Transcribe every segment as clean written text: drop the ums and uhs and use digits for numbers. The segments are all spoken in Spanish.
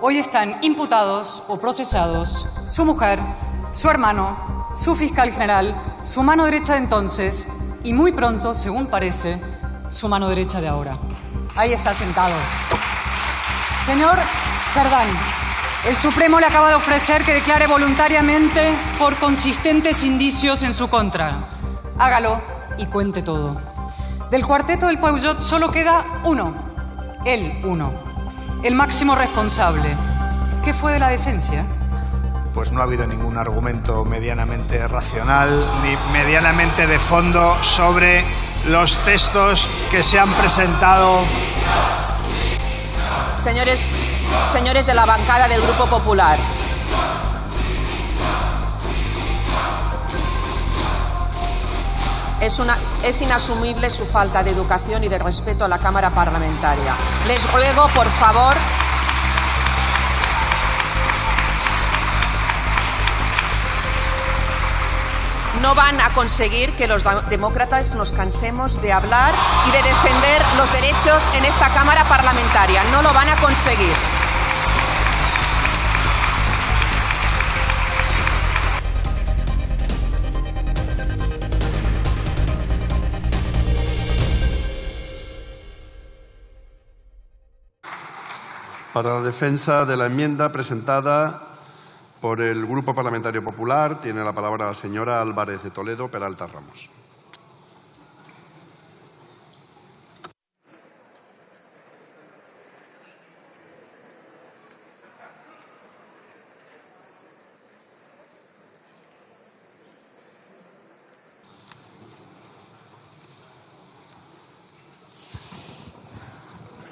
Hoy están imputados o procesados su mujer, su hermano, su fiscal general, su mano derecha de entonces y muy pronto, según parece, su mano derecha de ahora. Ahí está sentado. Señor Cerdán, el Supremo le acaba de ofrecer que declare voluntariamente por consistentes indicios en su contra. Hágalo y cuente todo. Del cuarteto del Peugeot solo queda uno, el máximo responsable. ¿Qué fue de la decencia? Pues no ha habido ningún argumento medianamente racional ni medianamente de fondo sobre los textos que se han presentado. Señores de la bancada del Grupo Popular. Es inasumible su falta de educación y de respeto a la Cámara Parlamentaria. Les ruego, por favor, no van a conseguir que los demócratas nos cansemos de hablar y de defender los derechos en esta Cámara Parlamentaria. No lo van a conseguir. Para la defensa de la enmienda presentada por el Grupo Parlamentario Popular, tiene la palabra la señora Álvarez de Toledo Peralta Ramos.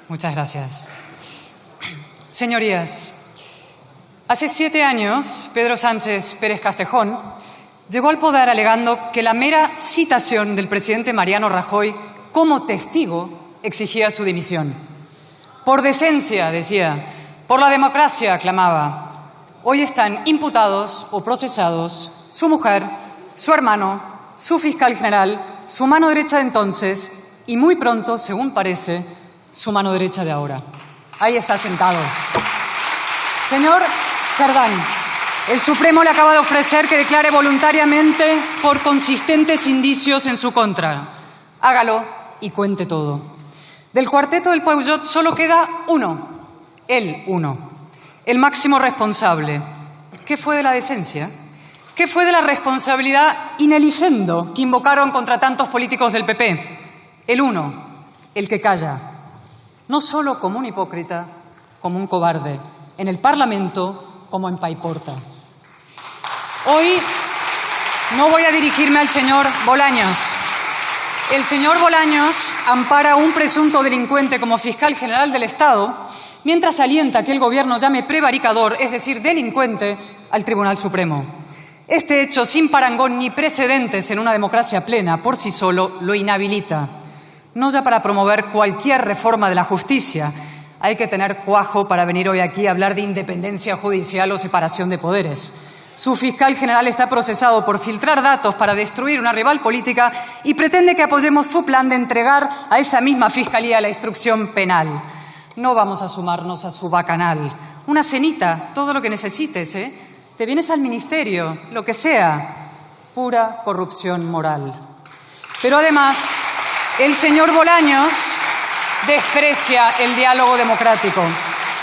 Muchas gracias. Señorías, hace 7 años, Pedro Sánchez Pérez Castejón llegó al poder alegando que la mera citación del presidente Mariano Rajoy como testigo exigía su dimisión. Por decencia, decía, por la democracia, clamaba. Hoy están imputados o procesados su mujer, su hermano, su fiscal general, su mano derecha de entonces y muy pronto, según parece, su mano derecha de ahora. Ahí está sentado. Señor Cerdán, el Supremo le acaba de ofrecer que declare voluntariamente por consistentes indicios en su contra. Hágalo y cuente todo. Del cuarteto del Peugeot solo queda uno, el máximo responsable. ¿Qué fue de la decencia? ¿Qué fue de la responsabilidad in eligendo que invocaron contra tantos políticos del PP? El que calla. No solo como un hipócrita, como un cobarde, en el Parlamento como en Paiporta. Hoy no voy a dirigirme al señor Bolaños. El señor Bolaños ampara a un presunto delincuente como fiscal general del Estado, mientras alienta que el Gobierno llame prevaricador, es decir, delincuente, al Tribunal Supremo. Este hecho, sin parangón ni precedentes en una democracia plena, por sí solo lo inhabilita. No ya para promover cualquier reforma de la justicia. Hay que tener cuajo para venir hoy aquí a hablar de independencia judicial o separación de poderes. Su fiscal general está procesado por filtrar datos para destruir una rival política y pretende que apoyemos su plan de entregar a esa misma fiscalía la instrucción penal. No vamos a sumarnos a su bacanal. Una cenita, todo lo que necesites, ¿eh? Te vienes al ministerio, lo que sea. Pura corrupción moral. Pero además, el señor Bolaños desprecia el diálogo democrático.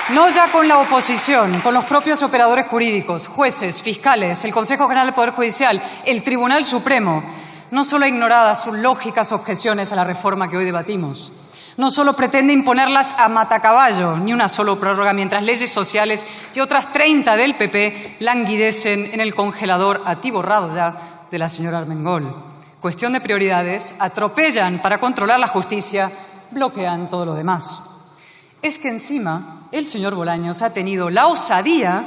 No ya con la oposición, con los propios operadores jurídicos, jueces, fiscales, el Consejo General del Poder Judicial, el Tribunal Supremo. No solo ha ignorado sus lógicas objeciones a la reforma que hoy debatimos. No solo pretende imponerlas a matacaballo, ni una sola prórroga, mientras leyes sociales y otras 30 del PP languidecen en el congelador atiborrado ya de la señora Armengol. Cuestión de prioridades, atropellan para controlar la justicia, bloquean todo lo demás. Es que encima el señor Bolaños ha tenido la osadía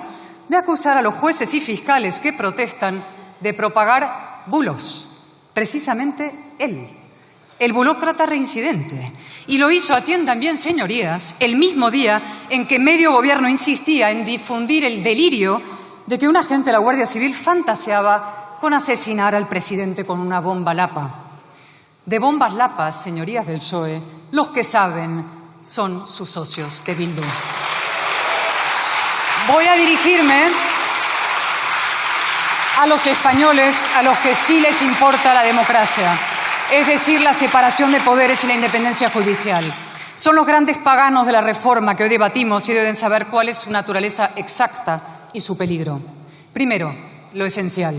de acusar a los jueces y fiscales que protestan de propagar bulos. Precisamente él, el burócrata reincidente. Y lo hizo, atiendan bien, señorías, el mismo día en que medio gobierno insistía en difundir el delirio de que un agente de la Guardia Civil fantaseaba con asesinar al presidente con una bomba lapa. De bombas lapas, señorías del PSOE, los que saben son sus socios de Bildu. voy a dirigirme a los españoles a los que sí les importa la democracia, es decir, la separación de poderes y la independencia judicial. Son los grandes paganos de la reforma que hoy debatimos y deben saber cuál es su naturaleza exacta y su peligro. Primero, lo esencial.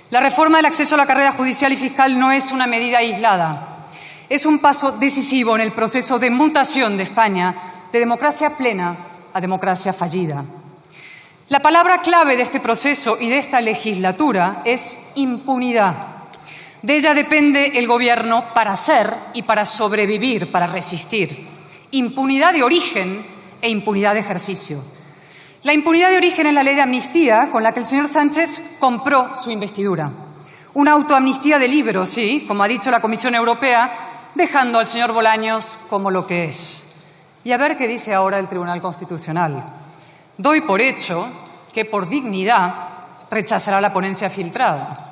La reforma del acceso a la carrera judicial y fiscal no es una medida aislada. Es un paso decisivo en el proceso de mutación de España de democracia plena a democracia fallida. La palabra clave de este proceso y de esta legislatura es impunidad. De ella depende el gobierno para ser y para sobrevivir, para resistir. Impunidad de origen e impunidad de ejercicio. La impunidad de origen es la ley de amnistía con la que el señor Sánchez compró su investidura. Una autoamnistía de libro, sí, como ha dicho la Comisión Europea, dejando al señor Bolaños como lo que es. Y a ver qué dice ahora el Tribunal Constitucional. Doy por hecho que por dignidad rechazará la ponencia filtrada.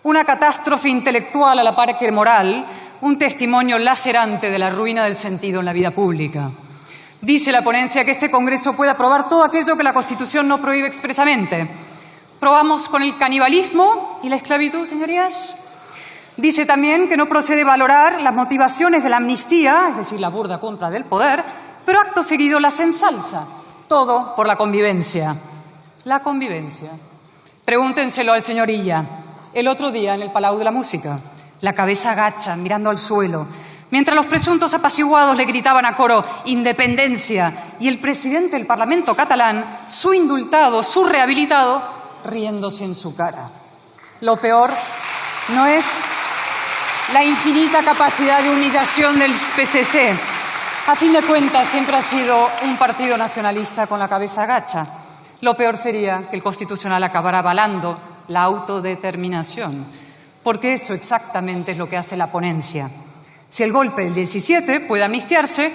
Una catástrofe intelectual a la par que moral, un testimonio lacerante de la ruina del sentido en la vida pública. Dice la ponencia que este Congreso puede aprobar todo aquello que la Constitución no prohíbe expresamente. ¿Probamos con el canibalismo y la esclavitud, señorías? Dice también que no procede valorar las motivaciones de la amnistía, es decir, la burda compra del poder, pero acto seguido las ensalza. Todo por la convivencia. La convivencia. Pregúntenselo al señor Illa. El otro día en el Palau de la Música, la cabeza agacha, mirando al suelo, mientras los presuntos apaciguados le gritaban a coro «Independencia» y el presidente del Parlamento catalán, su indultado, su rehabilitado, riéndose en su cara. Lo peor no es la infinita capacidad de humillación del PSC. A fin de cuentas, siempre ha sido un partido nacionalista con la cabeza agacha. Lo peor sería que el Constitucional acabara avalando la autodeterminación, porque eso exactamente es lo que hace la ponencia. Si el golpe del 17 puede amnistiarse,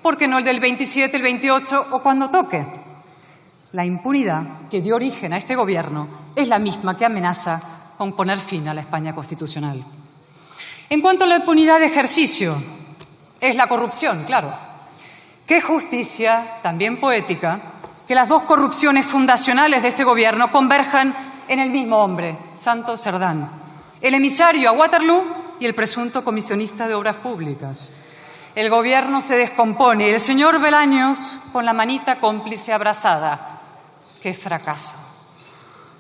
¿por qué no el del 27, el 28 o cuando toque? La impunidad que dio origen a este gobierno es la misma que amenaza con poner fin a la España constitucional. En cuanto a la impunidad de ejercicio, es la corrupción, claro. Qué justicia, también poética, que las dos corrupciones fundacionales de este gobierno converjan en el mismo hombre, Santos Cerdán, el emisario a Waterloo y el presunto comisionista de obras públicas. El gobierno se descompone y el señor Bolaños con la manita cómplice abrazada. ¡Qué fracaso!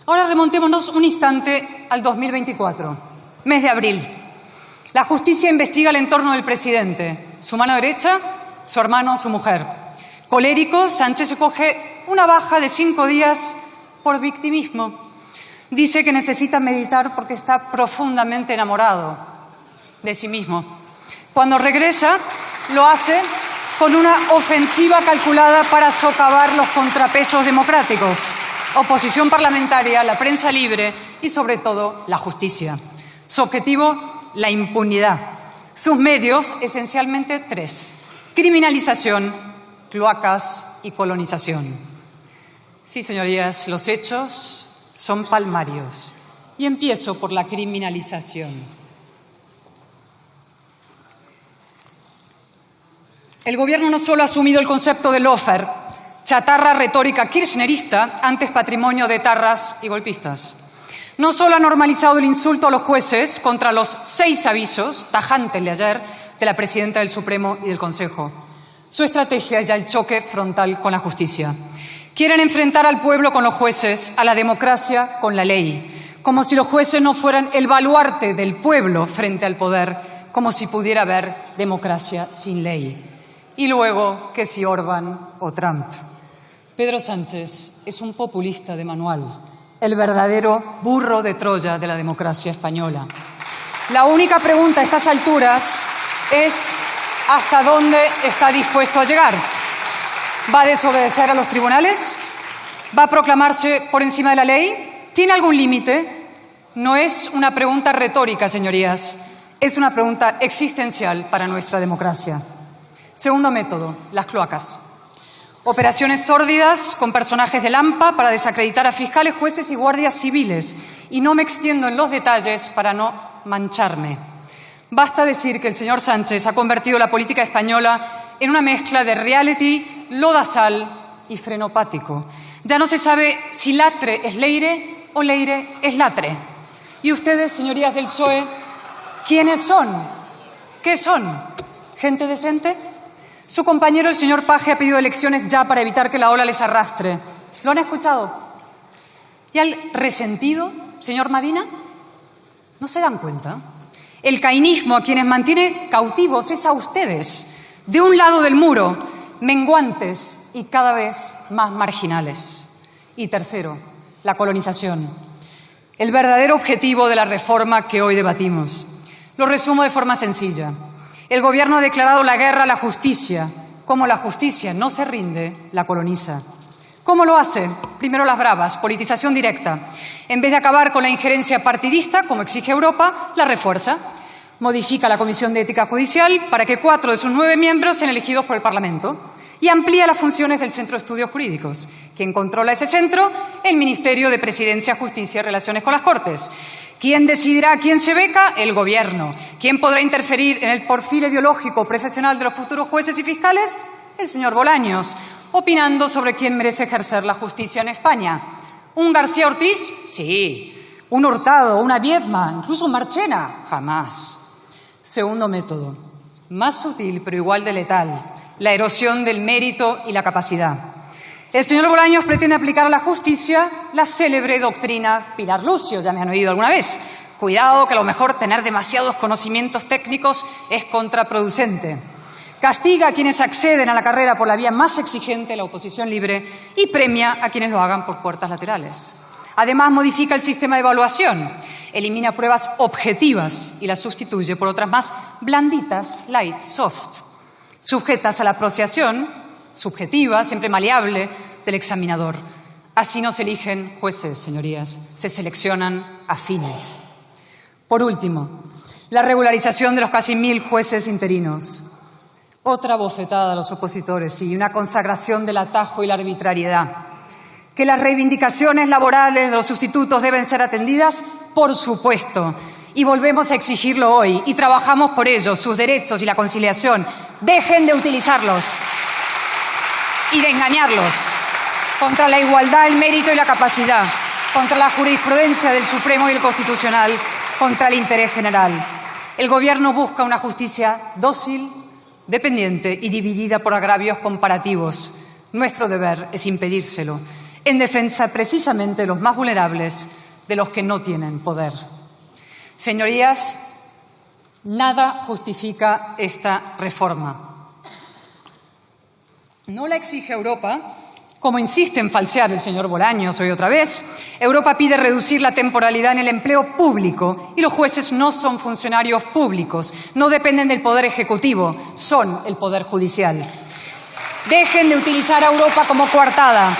Ahora remontémonos un instante al 2024, mes de abril. La justicia investiga el entorno del presidente, su mano derecha, su hermano, su mujer. Colérico, Sánchez se coge una baja de 5 días por victimismo. Dice que necesita meditar porque está profundamente enamorado de sí mismo. Cuando regresa, lo hace con una ofensiva calculada para socavar los contrapesos democráticos, oposición parlamentaria, la prensa libre y, sobre todo, la justicia. Su objetivo, la impunidad. Sus medios, esencialmente 3. Criminalización, cloacas y colonización. Sí, señorías, los hechos son palmarios. Y empiezo por la criminalización. El Gobierno no solo ha asumido el concepto de lawfare, chatarra retórica kirchnerista, antes patrimonio de etarras y golpistas. No solo ha normalizado el insulto a los jueces contra los 6 avisos, tajantes de ayer, de la presidenta del Supremo y del Consejo. Su estrategia es ya el choque frontal con la justicia. Quieren enfrentar al pueblo con los jueces, a la democracia con la ley, como si los jueces no fueran el baluarte del pueblo frente al poder, como si pudiera haber democracia sin ley. Y luego, que si Orbán o Trump. Pedro Sánchez es un populista de manual, el verdadero burro de Troya de la democracia española. La única pregunta a estas alturas es ¿hasta dónde está dispuesto a llegar? ¿Va a desobedecer a los tribunales? ¿Va a proclamarse por encima de la ley? ¿Tiene algún límite? No es una pregunta retórica, señorías. Es una pregunta existencial para nuestra democracia. Segundo método, las cloacas. Operaciones sórdidas con personajes del AMPA para desacreditar a fiscales, jueces y guardias civiles. Y no me extiendo en los detalles para no mancharme. Basta decir que el señor Sánchez ha convertido la política española en una mezcla de reality, lodazal y frenopático. Ya no se sabe si latre es leire o leire es latre. Y ustedes, señorías del PSOE, ¿quiénes son? ¿Qué son? ¿Gente decente? Su compañero, el señor Paje, ha pedido elecciones ya para evitar que la ola les arrastre. ¿Lo han escuchado? ¿Y al resentido, señor Madina? ¿No se dan cuenta? El caínismo a quienes mantiene cautivos es a ustedes, de un lado del muro, menguantes y cada vez más marginales. Y tercero, la colonización. El verdadero objetivo de la reforma que hoy debatimos. Lo resumo de forma sencilla. El Gobierno ha declarado la guerra a la justicia. Como la justicia no se rinde, la coloniza. ¿Cómo lo hace? Primero las bravas, politización directa. En vez de acabar con la injerencia partidista, como exige Europa, la refuerza. Modifica la Comisión de Ética Judicial para que 4 de sus 9 miembros sean elegidos por el Parlamento y amplía las funciones del Centro de Estudios Jurídicos. ¿Quién controla ese centro? El Ministerio de Presidencia, Justicia y Relaciones con las Cortes. ¿Quién decidirá a quién se beca? El Gobierno. ¿Quién podrá interferir en el perfil ideológico profesional de los futuros jueces y fiscales? El señor Bolaños, opinando sobre quién merece ejercer la justicia en España. ¿Un García Ortiz? Sí. ¿Un Hurtado, una Viedma, incluso un Marchena? Jamás. Segundo método, más sutil pero igual de letal, la erosión del mérito y la capacidad. El señor Bolaños pretende aplicar a la justicia la célebre doctrina Pilar Lucio, ya me han oído alguna vez. Cuidado, que a lo mejor tener demasiados conocimientos técnicos es contraproducente. Castiga a quienes acceden a la carrera por la vía más exigente, la oposición libre, y premia a quienes lo hagan por puertas laterales. Además, modifica el sistema de evaluación, elimina pruebas objetivas y las sustituye por otras más blanditas, light, soft, sujetas a la apreciación subjetiva, siempre maleable, del examinador. Así no se eligen jueces, señorías, se seleccionan afines. Por último, la regularización de los casi 1.000 jueces interinos. Otra bofetada a los opositores y una consagración del atajo y la arbitrariedad. ¿Que las reivindicaciones laborales de los sustitutos deben ser atendidas? Por supuesto. Y volvemos a exigirlo hoy y trabajamos por ello, sus derechos y la conciliación. Dejen de utilizarlos y de engañarlos contra la igualdad, el mérito y la capacidad, contra la jurisprudencia del Supremo y el Constitucional, contra el interés general. El Gobierno busca una justicia dócil, dependiente y dividida por agravios comparativos. Nuestro deber es impedírselo, en defensa precisamente de los más vulnerables, de los que no tienen poder. Señorías, nada justifica esta reforma. No la exige Europa, como insiste en falsear el señor Bolaños hoy otra vez. Europa pide reducir la temporalidad en el empleo público y los jueces no son funcionarios públicos, no dependen del Poder Ejecutivo, son el Poder Judicial. Dejen de utilizar a Europa como coartada.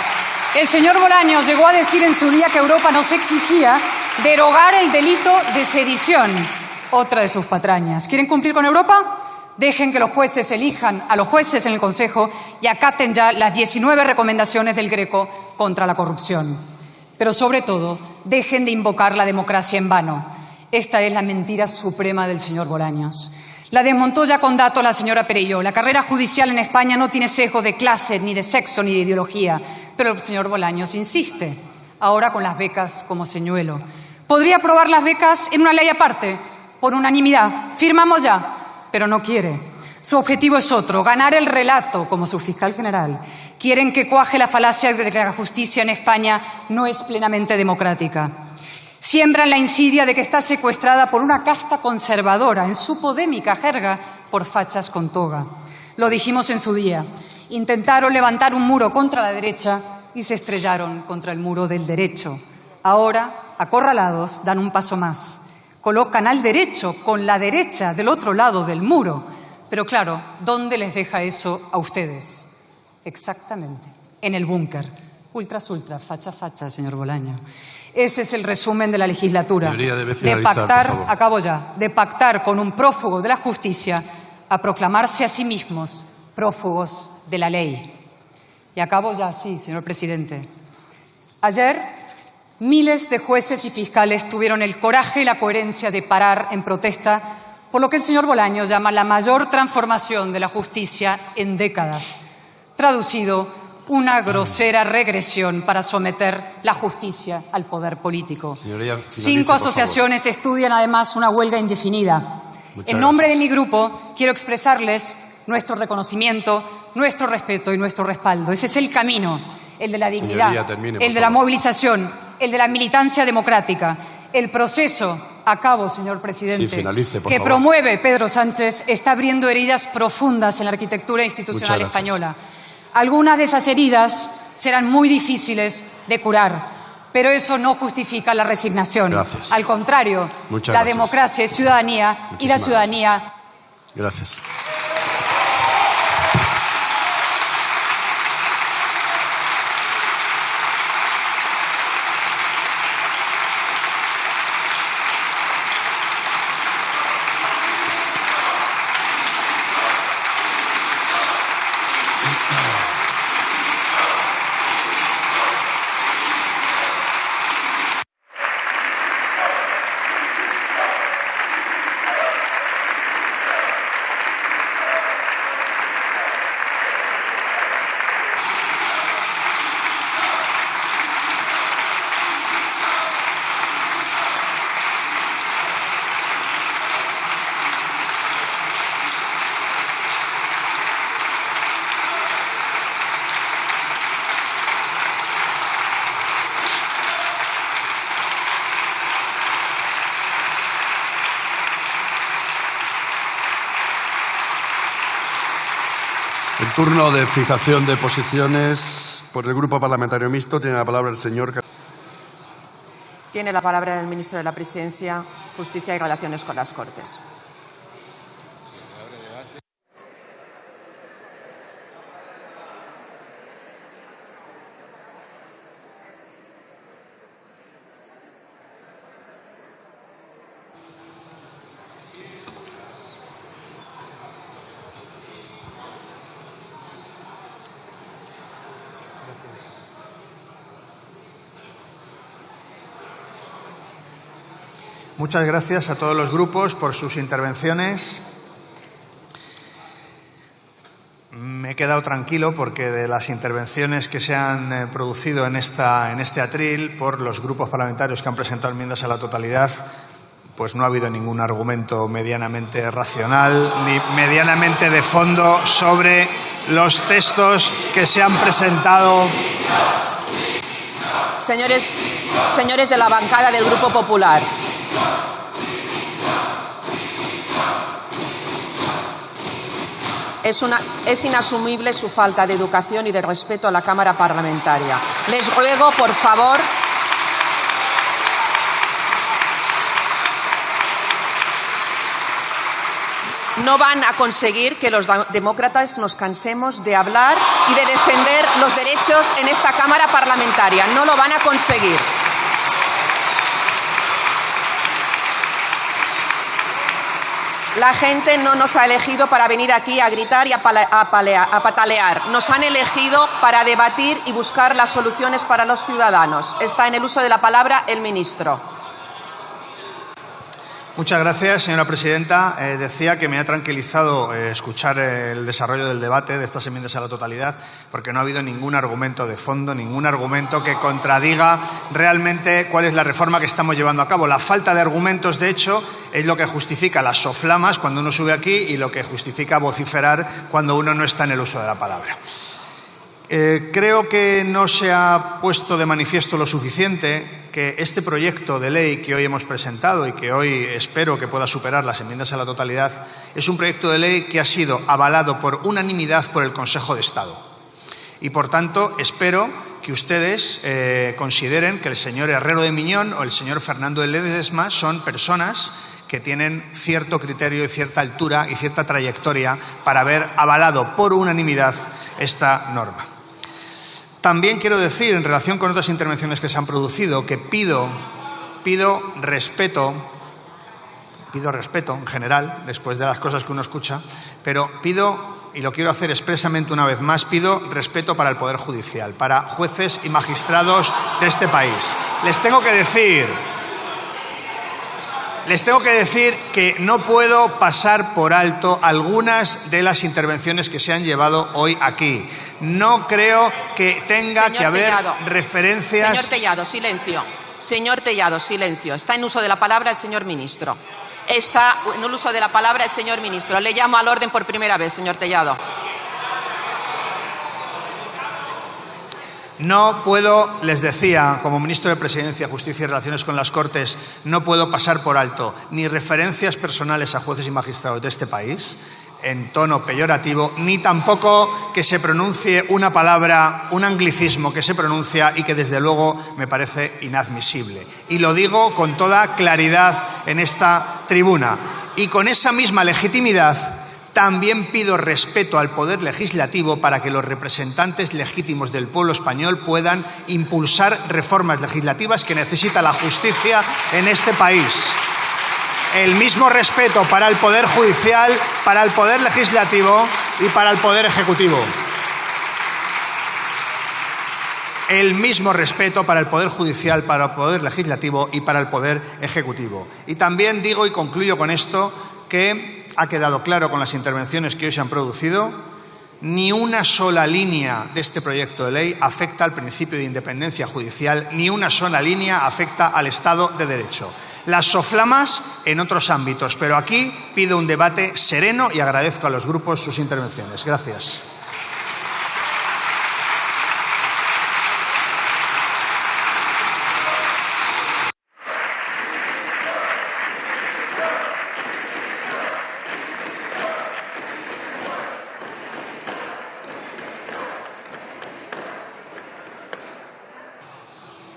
El señor Bolaños llegó a decir en su día que Europa nos exigía derogar el delito de sedición. Otra de sus patrañas. ¿Quieren cumplir con Europa? Dejen que los jueces elijan a los jueces en el Consejo y acaten ya las 19 recomendaciones del Greco contra la corrupción. Pero sobre todo, dejen de invocar la democracia en vano. Esta es la mentira suprema del señor Bolaños. La desmontó ya con datos la señora Perelló. La carrera judicial en España no tiene sesgo de clase, ni de sexo, ni de ideología. Pero el señor Bolaños insiste, ahora con las becas como señuelo. ¿Podría aprobar las becas en una ley aparte? Por unanimidad. Firmamos ya, pero no quiere. Su objetivo es otro, ganar el relato como su fiscal general. Quieren que cuaje la falacia de que la justicia en España no es plenamente democrática. Siembran la insidia de que está secuestrada por una casta conservadora, en su podémica jerga, por fachas con toga. Lo dijimos en su día. Intentaron levantar un muro contra la derecha y se estrellaron contra el muro del derecho. Ahora, acorralados, dan un paso más. Colocan al derecho con la derecha del otro lado del muro. Pero claro, ¿dónde les deja eso a ustedes? Exactamente, en el búnker. Ultras, facha, facha, señor Bolaño. Ese es el resumen de la legislatura. De pactar, acabo ya, de pactar con un prófugo de la justicia a proclamarse a sí mismos prófugos de la ley. Y acabo ya, sí, señor presidente. Ayer, miles de jueces y fiscales tuvieron el coraje y la coherencia de parar en protesta por lo que el señor Bolaños llama la mayor transformación de la justicia en décadas. Traducido, una grosera regresión para someter la justicia al poder político. Señoría, finalice, 5 asociaciones estudian además una huelga indefinida. En nombre de mi grupo quiero expresarles nuestro reconocimiento, nuestro respeto y nuestro respaldo. Ese es el camino, el de la dignidad, Señoría, termine, el de la movilización, el de la militancia democrática. El proceso, acabo, señor presidente, Sí, finalice, por que favor. promueve Pedro Sánchez está abriendo heridas profundas en la arquitectura institucional Muchas gracias. española. Algunas de esas heridas serán muy difíciles de curar, pero eso no justifica la resignación. Gracias. Al contrario, Muchas la gracias. democracia es ciudadanía y la Muchísimas ciudadanía... Gracias. El turno de fijación de posiciones por el Grupo Parlamentario Mixto tiene la palabra el señor... Tiene la palabra el ministro de la Presidencia, Justicia y Relaciones con las Cortes. Muchas gracias a todos los grupos por sus intervenciones. Me he quedado tranquilo porque de las intervenciones que se han producido en este atril por los grupos parlamentarios que han presentado enmiendas a la totalidad, pues no ha habido ningún argumento medianamente racional ni medianamente de fondo sobre los textos que se han presentado. Señores de la bancada del Grupo Popular. Es inasumible su falta de educación y de respeto a la Cámara Parlamentaria. Les ruego, por favor, no van a conseguir que los demócratas nos cansemos de hablar y de defender los derechos en esta Cámara Parlamentaria. No lo van a conseguir. La gente no nos ha elegido para venir aquí a gritar y a patalear. Nos han elegido para debatir y buscar las soluciones para los ciudadanos. Está en el uso de la palabra el ministro. Muchas gracias, señora presidenta. Decía que me ha tranquilizado escuchar el desarrollo del debate de estas enmiendas a la totalidad, porque no ha habido ningún argumento de fondo, ningún argumento que contradiga realmente cuál es la reforma que estamos llevando a cabo. La falta de argumentos, de hecho, es lo que justifica las soflamas cuando uno sube aquí y lo que justifica vociferar cuando uno no está en el uso de la palabra. Creo que no se ha puesto de manifiesto lo suficiente que este proyecto de ley que hoy hemos presentado y que hoy espero que pueda superar las enmiendas a la totalidad es un proyecto de ley que ha sido avalado por unanimidad por el Consejo de Estado. Y, por tanto, espero que ustedes consideren que el señor Herrero de Miñón o el señor Fernando de Ledesma son personas que tienen cierto criterio y cierta altura y cierta trayectoria para haber avalado por unanimidad esta norma. También quiero decir, en relación con otras intervenciones que se han producido, que pido respeto en general, después de las cosas que uno escucha, pero pido, y lo quiero hacer expresamente una vez más, pido respeto para el Poder Judicial, para jueces y magistrados de este país. Les tengo que decir les tengo que decir que no puedo pasar por alto algunas de las intervenciones que se han llevado hoy aquí. No creo que tenga que haber referencias... Señor Tellado, silencio. Señor Tellado, silencio. Está en uso de la palabra el señor ministro. Está en uso de la palabra el señor ministro. Le llamo al orden por primera vez, señor Tellado. No puedo, les decía, como ministro de Presidencia, Justicia y Relaciones con las Cortes, no puedo pasar por alto ni referencias personales a jueces y magistrados de este país en tono peyorativo, ni tampoco que se pronuncie una palabra, un anglicismo que se pronuncia y que desde luego me parece inadmisible. Y lo digo con toda claridad en esta tribuna. Y con esa misma legitimidad también pido respeto al Poder Legislativo para que los representantes legítimos del pueblo español puedan impulsar reformas legislativas que necesita la justicia en este país. El mismo respeto para el Poder Judicial, para el Poder Legislativo y para el Poder Ejecutivo. El mismo respeto para el Poder Judicial, para el Poder Legislativo y para el Poder Ejecutivo. Y también digo, y concluyo con esto, que ha quedado claro con las intervenciones que hoy se han producido, ni una sola línea de este proyecto de ley afecta al principio de independencia judicial, ni una sola línea afecta al Estado de Derecho. Las soflamas en otros ámbitos, pero aquí pido un debate sereno y agradezco a los grupos sus intervenciones. Gracias.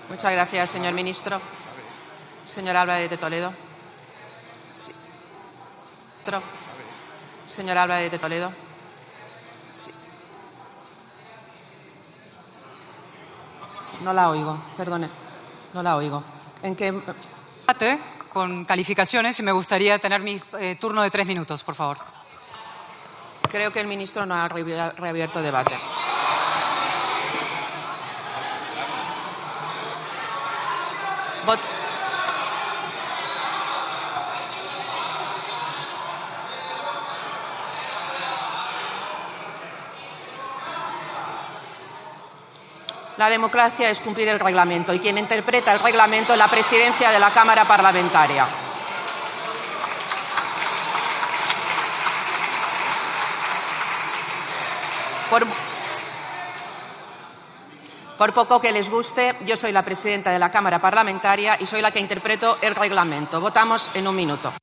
Muchas gracias, señor ministro. Señor Álvarez de Toledo. Sí. Señor Álvarez de Toledo. Sí. No la oigo, perdone. No la oigo. ¿En qué? Con calificaciones y me gustaría tener mi turno de 3 minutos, por favor. Creo que el ministro no ha reabierto debate. La democracia es cumplir el reglamento y quien interpreta el reglamento es la presidencia de la Cámara Parlamentaria. Por poco que les guste, yo soy la presidenta de la Cámara Parlamentaria y soy la que interpreto el reglamento. Votamos en un minuto.